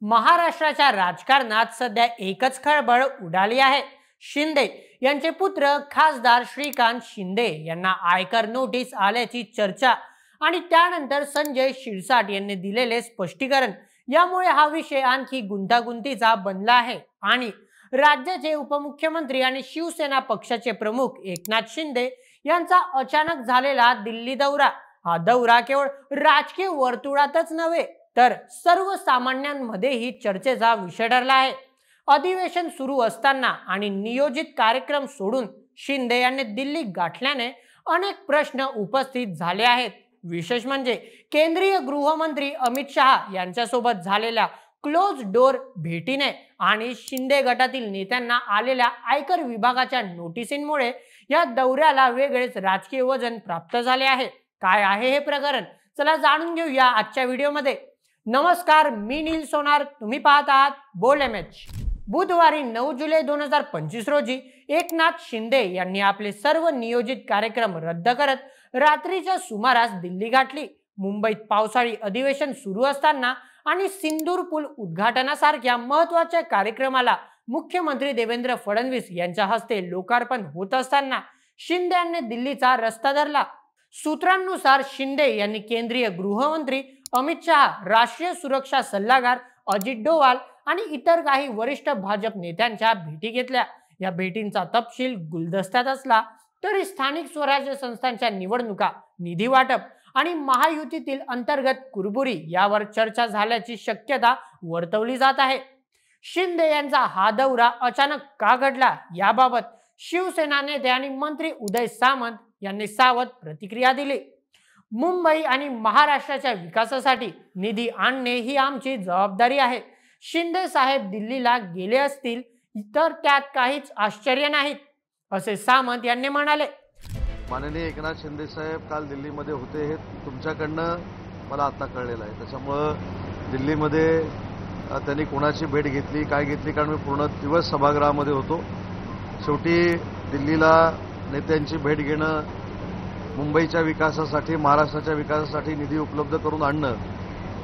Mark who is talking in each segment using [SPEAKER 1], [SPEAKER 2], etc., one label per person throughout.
[SPEAKER 1] महाराष्ट्राच्या राजकारणात सध्या एकच खळबळ उडाली आहे। शिंदे यांचे पुत्र खासदार श्रीकांत शिंदे यांना आयकर नोटीस आल्याची चर्चा आणि त्यानंतर संजय शिरसाट यांनी दिलेले स्पष्टीकरण यामुळे हा विषय आणखी गुंतागुंतीचा बनला आहे। आणि राज्याचे उपमुख्यमंत्री आणि शिवसेना पक्षाचे प्रमुख एकनाथ शिंदे यांचा अचानक झालेला दिल्ली दौरा, हा दौरा केवळ राजकीय वर्तुळातच नव्हे तर सर्वसामान्यांमध्येही चर्चेचा विषय ठरला आहे। अधिवेशन सुरू असताना आणि नियोजित कार्यक्रम सोडून शिंदे यांनी दिल्ली गाठल्याने अनेक प्रश्न उपस्थित झाले आहेत। विशेष म्हणजे केंद्रीय गृहमंत्री अमित शहा यांच्यासोबत झालेल्या क्लोज डोर भेटीने आणि शिंदे गटातील नेत्यांना आलेल्या आयकर विभागाच्या नोटिसींमुळे या दौऱ्याला वेगळेच राजकीय वजन प्राप्त झाले आहे। काय आहे हे प्रकरण, चला जाणून घेऊया आजच्या व्हिडिओमध्ये। नमस्कार, मी नील सोनार, तुम्ही पाहत आहात बोल एमएच। बुधवारी 9 जुलै 2025 रोजी एकनाथ शिंदे यांनी आपले सर्व नियोजित कार्यक्रम रद्द करत रात्रीच्या सुमारास दिल्ली गाठली। मुंबईत पावसाळी अधिवेशन सुरू असताना आणि सिंदूर पूल उद्घाटनासारख्या महत्त्वाच्या कार्यक्रमाला मुख्यमंत्री देवेंद्र फडणवीस यांच्या हस्ते लोकार्पण होत असताना शिंदे यांनी दिल्लीचा रस्ता धरला। सूत्रांनुसार शिंदे यांनी केंद्रीय गृहमंत्री अमित शहा, राष्ट्रीय सुरक्षा सल्लागार अजित डोवाल आणि इतर काही वरिष्ठ भाजप नेत्यांच्या भेटी घेतल्या। या भेटींचा तपशील गुलदस्त्यात असला तरी स्थानिक स्वराज्य संस्थांच्या निवडणुका, निधी वाटप आणि महायुतीतील अंतर्गत कुरबुरी यावर चर्चा झाल्याची शक्यता वर्तवली जात आहे। शिंदे यांचा हा दौरा अचानक का घडला याबाबत शिवसेना नेते आणि मंत्री उदय सामंत यांनी सावध प्रतिक्रिया दिली। मुंबई आणि महाराष्ट्राच्या विकासासाठी निधी आणणे ही आमची जबाबदारी आहे। शिंदे साहेब दिल्लीला गेले असतील तर त्यात काहीच आश्चर्य नाही, असे सामंत यांनी म्हणाले।
[SPEAKER 2] माननीय एकनाथ शिंदे साहेब काल दिल्लीमध्ये होते हे तुमच्याकडनं मला आता कळलेलं आहे। त्याच्यामुळं दिल्लीमध्ये त्यांनी कोणाची भेट घेतली, काय घेतली, कारण मी पूर्ण दिवस सभागृहामध्ये होतो। शेवटी दिल्लीला नेत्यांची भेट घेणं, मुंबईच्या विकासासाठी, महाराष्ट्राच्या विकासासाठी निधी उपलब्ध करून आणणं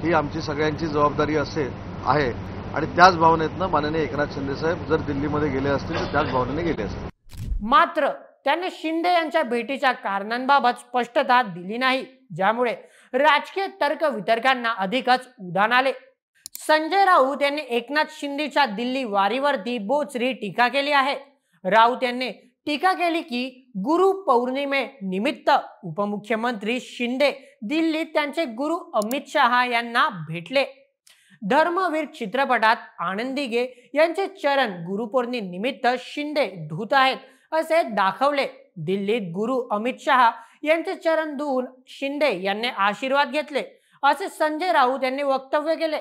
[SPEAKER 2] ही आमची सगळ्यांची जबाबदारी आहे आणि त्याच भावनेतनं माननीय एकनाथ शिंदे साहेब जर दिल्लीमध्ये गेले असतील तर त्याच भावनेने गेले असतील।
[SPEAKER 1] मात्र त्यांनी शिंदे यांच्या भेटीच्या कारणांबाबत स्पष्टता दिली नाही, ज्यामुळे राजकीय तर्क वितर्कांना अधिकच उधाण आले। संजय राऊत यांनी एकनाथ शिंदेच्या दिल्ली वारीवरती बोचरी टीका केली आहे। राऊत यांनी टीका केली की गुरु पौर्णिमे निमित्त उपमुख्यमंत्री शिंदे दिल्लीत त्यांचे गुरु अमित शहा यांना भेटले। धर्मवीर चित्रपटात आनंदीगे यांचे चरण गुरुपौर्णिमेनिमित्त शिंदे धुत आहेत असे दाखवले। दिल्लीत गुरु अमित शहा यांचे चरण धुवून शिंदे यांनी आशीर्वाद घेतले असे संजय राऊत यांनी वक्तव्य केले।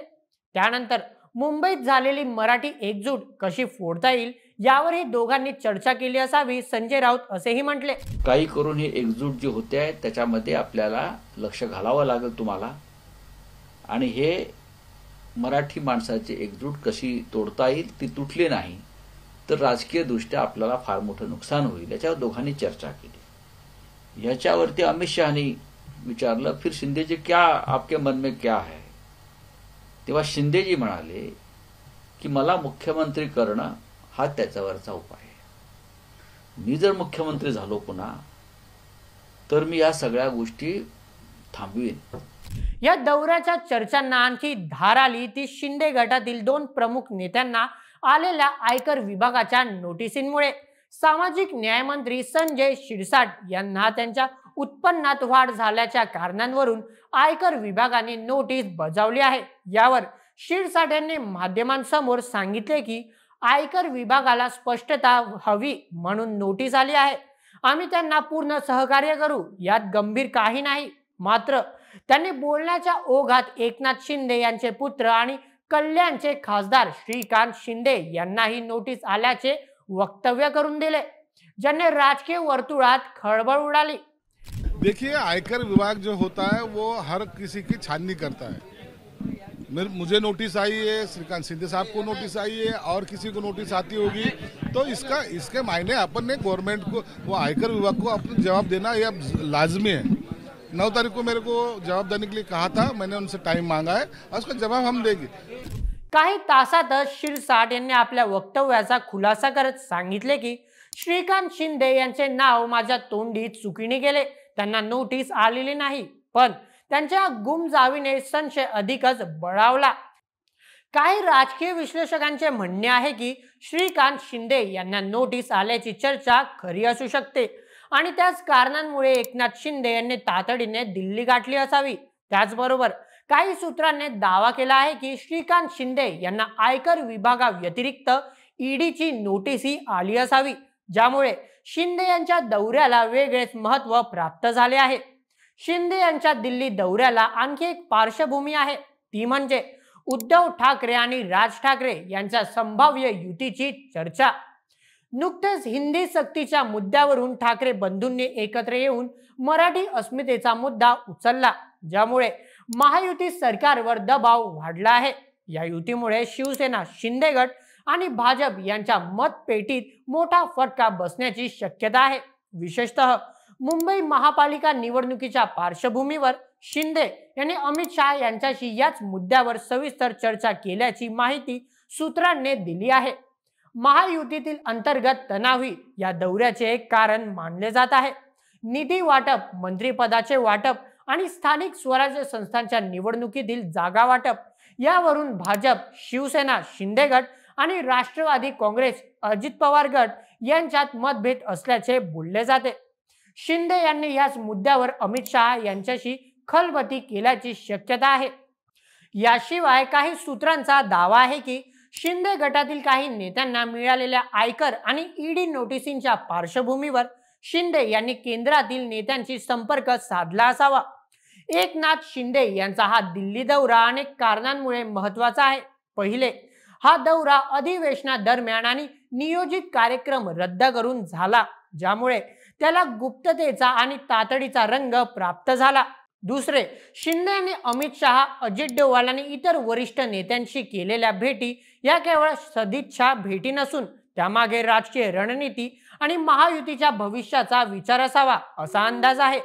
[SPEAKER 1] त्यानंतर मुंबईत झालेली मराठी एकजूट कशी फोडता येईल यावरही दोघांनी चर्चा केली असावी, संजय राऊत असेही म्हटले।
[SPEAKER 3] काही करून ही एकजूट जी होते आहे त्याच्यामध्ये आपल्याला लक्ष घालावं लागेल तुम्हाला, आणि हे मराठी माणसाची एकजूट कशी तोडता येईल, ती तुटली नाही तर राजकीय दृष्ट्या आपल्याला फार मोठं नुकसान होईल, याच्यावर दोघांनी चर्चा केली। याच्यावरती अमित शहानी विचारलं, फिर शिंदे जी क्या आपके मन में क्या है? तेव्हा शिंदेजी म्हणाले की मला मुख्यमंत्री करणं हा त्याच्यावरचा उपाय आहे। मी जर मुख्यमंत्री झालो पुन्हा तर मी या सगळ्या गोष्टी थांबवीन।
[SPEAKER 1] या दौऱ्याच्या चर्चांना आणखी धार आली ती शिंदे गटातील दोन प्रमुख नेत्यांना आलेल्या आयकर विभागाच्या नोटिसींमुळे। सामाजिक न्याय मंत्री संजय शिरसाट यांना त्यांच्या उत्पन्नात वाढ झाल्याच्या कारणांवरून आयकर विभागाने नोटीस बजावली आहे। यावर शिरसाट यांनी माध्यमांसमोर सांगितले की आयकर विभागाला स्पष्टता हवी म्हणून नोटीस आली आहे। आम्ही त्यांना पूर्ण सहकार्य करू, यात गंभीर काही नाही। मात्र त्यांनी बोलण्याच्या ओघात एकनाथ शिंदे यांचे पुत्र आणि कल्याणचे खासदार श्रीकांत शिंदे यांनाही नोटीस आल्याचे वक्तव्य करून दिले, ज्याने राजकीय वर्तुळात खळबळ उडाली।
[SPEAKER 4] देखिए, आयकर विभाग जो होता है वो हर किसी की छाननी करता है। मुझे नोटिस आई है, श्रीकांत शिंदे साहब को नोटिस आई है और किसी को नोटिस आती होगी, तो इसके मायने अपन ने गवर्नमेंट को, वो आयकर विभाग को अपना जवाब देना ये अब लाजमी है। 9 तारीख को मेरे को जवाब देने के लिए कहा था, मैंने उनसे टाइम मांगा है और उसका जवाब हम देंगे।
[SPEAKER 1] काही तासातच शिरसाट यांनी आपल्या वक्तव्याचा खुलासा करत सांगितले की श्रीकांत शिंदे यांचे नाव माझ्या तोंडी चुकीने गेले, त्यांना नोटीस आलेली नाही, पण त्यांच्या गुमजावीने संशय अधिकच बळावला. काही राजकीय विश्लेषकांचे म्हणणे आहे की श्रीकांत शिंदे यांना नोटीस आल्याची चर्चा खरी असू शकते आणि त्याच कारणांमुळे एकनाथ शिंदे यांनी तातडीने दिल्ली गाठली असावी. त्याचबरोबर काही सूत्रांनी दावा केला आहे की श्रीकांत शिंदे यांना आयकर विभागाव्यतिरिक्त ईडीची नोटीसही आली असावी, ज्यामुळे शिंदे यांच्या दौऱ्याला वेगळेच महत्त्व प्राप्त झाले आहे. शिंदे यांच्या दिल्ली दौऱ्याला आणखी एक पार्श्वभूमी आहे, ती म्हणजे उद्धव ठाकरे आणि राज ठाकरे यांच्या संभाव्य युतीची चर्चा. नुकतेच हिंदी सक्तीच्या मुद्द्यावरून ठाकरे बंधूंनी एकत्र येऊन मराठी अस्मितेचा मुद्दा उचलला, ज्यामुळे महायुती सरकारवर दबाव वाढला आहे. या युतीमुळे शिवसेना, शिंदे गट आणि भाजप यांच्या मतपेटीत मोठा फटका बसण्याची शक्यता आहे. विशेषतः मुंबई महापालिका निवडणुकीच्या पार्श्वभूमीवर शिंदे यांनी अमित शहा यांच्याशी याच मुद्द्यावर सविस्तर चर्चा केल्याची माहिती सूत्रांनी दिली आहे. महायुतीतील अंतर्गत तणावही या दौऱ्याचे एक कारण मानले जात आहे. निधी वाटप, मंत्रिपदाचे वाटप आणि स्थानिक स्वराज्य संस्थांच्या निवडणुकीतील जागा वाटप यावरून भाजप, शिवसेना, शिंदे गट आणि राष्ट्रवादी काँग्रेस, अजित पवार गट यांच्यात मतभेद असल्याचे बोलले जाते. शिंदे यांनी याच मुद्द्यावर अमित शहा यांच्याशी खलबती केल्याची शक्यता आहे. याशिवाय काही सूत्रांचा दावा आहे की शिंदे गटातील काही नेत्यांना मिळालेल्या आयकर आणि ईडी नोटिसींच्या पार्श्वभूमीवर शिंदे यांनी केंद्रातील नेत्यांशी संपर्क साधला असावा. एकनाथ शिंदे यांचा हा दिल्ली दौरा अनेक कारणांमुळे महत्त्वाचा आहे. पहिले, हा दौरा अधिवेशनादरम्यान आणि नियोजित कार्यक्रम रद्द करून झाला, ज्यामुळे त्याला गुप्ततेचा आणि तातडीचा रंग प्राप्त झाला. दुसरे, शिंदे यांनी अमित शहा, अजित डोवाल आणि इतर वरिष्ठ नेत्यांशी केलेल्या भेटी या केवळ सदिच्छा भेटी नसून त्यामागे राजकीय रणनीती आणि महायुतीच्या भविष्याचा विचार असावा असा अंदाज आहे.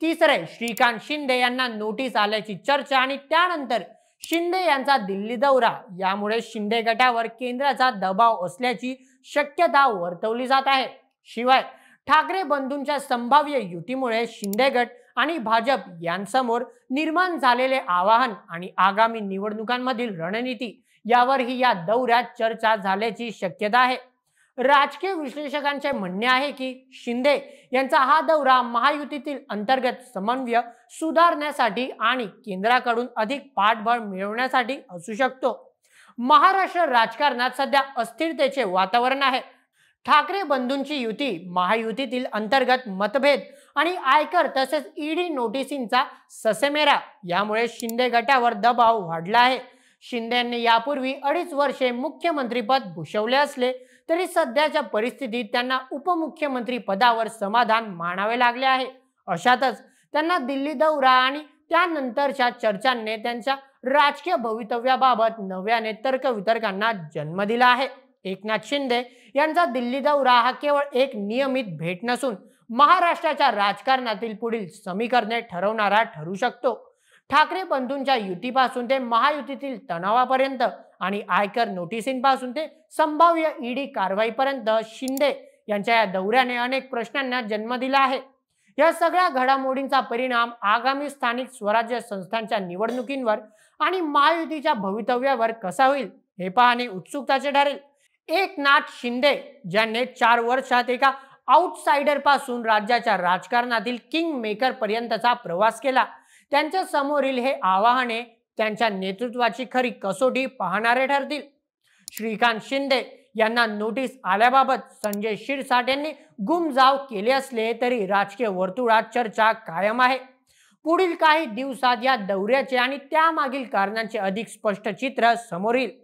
[SPEAKER 1] तिसरे, श्रीकांत शिंदे यांना नोटीस आल्याची चर्चा आणि त्यानंतर शिंदे यांचा दिल्ली दौरा यामुळे शिंदे गटावर केंद्राचा दबाव असल्याची शक्यता वर्तवली जात आहे. शिवाय ठाकरे बंधूंच्या संभाव्य युतीमुळे शिंदे गट आणि भाजप यांसमोर निर्माण झालेले आव्हान आणि आगामी निवडणुकांमधील रणनीती यावरही या दौऱ्यात चर्चा झाल्याची शक्यता आहे. राजकीय विश्लेषकांचे म्हणणे आहे की शिंदे यांचा हा दौरा महायुतीतील अंतर्गत समन्वय सुधारण्यासाठी आणि केंद्राकडून अधिक पाठबळ मिळवण्यासाठी असू शकतो. महाराष्ट्र राजकारणात सध्या अस्थिरतेचे वातावरण आहे. ठाकरे बंधूंची युती, महायुतीतील अंतर्गत मतभेद आणि आयकर तसेच ईडी नोटिसींचा ससेमेरा यामुळे शिंदे गटावर दबाव वाढला आहे. शिंदे यांनी यापूर्वी 2.5 वर्षे मुख्यमंत्रीपद भूषवले असले तरी सध्याच्या परिस्थितीत त्यांना उपमुख्यमंत्री पदावर समाधान मानावे लागले आहे. अशातच त्यांना दिल्ली दौरा आणि त्यानंतरच्या चर्चांनी त्यांच्या राजकीय भवितव्याबाबत नव्याने तर्कवितर्कांना जन्म दिला आहे. एकनाथ शिंदे यांचा दिल्ली दौरा हा केवळ एक नियमित भेट नसून महाराष्ट्राच्या राजकारणातील पुढील समीकरणे ठरवणारा ठरू शकतो. ठाकरे बंधूंच्या युतीपासून ते महायुतीतील तणावापर्यंत आणि आयकर नोटिसींपासून ते संभाव्य ईडी कारवाईपर्यंत शिंदे यांच्या या दौऱ्याने अनेक प्रश्नांना जन्म दिला आहे. या सगळ्या घडामोडींचा परिणाम आगामी स्थानिक स्वराज्य संस्थांच्या निवडणुकींवर आणि महायुतीच्या भवितव्यावर कसा होईल हे पाहणे उत्सुकताचे ठरेल. एकनाथ शिंदे ज्यांनी 4 वर्षात एका आउटसाइडर पासून राज्याच्या राजकारणातील किंग मेकर पर्यंतचा प्रवास केला, त्यांच्या समोरील हे आव्हाने त्यांच्या नेतृत्वाची खरी कसोटी पाहणारे ठरतील. श्रीकांत शिंदे यांना नोटीस आल्याबाबत संजय शिरसाट यांनी गुमजाव केले असले तरी राजकीय वर्तुळात चर्चा कायम आहे. पुढील काही दिवसात या दौऱ्याचे आणि त्यामागील कारणांचे अधिक स्पष्ट चित्र समोर येईल.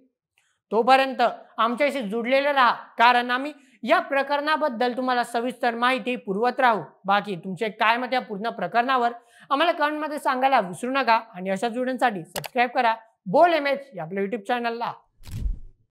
[SPEAKER 1] तोपर्यंत आमच्याशी जुडलेले राहा, कारण आम्ही या प्रकरणाबद्दल तुम्हाला सविस्तर माहिती पुरवत राहू. बाकी तुमचे काय मत या पूर्ण प्रकरणावर आम्हाला कमेंटमध्ये सांगायला विसरू नका आणि अशा व्हिडिओसाठी सबस्क्राईब करा बोल इमेज या आपल्या YouTube चॅनलला.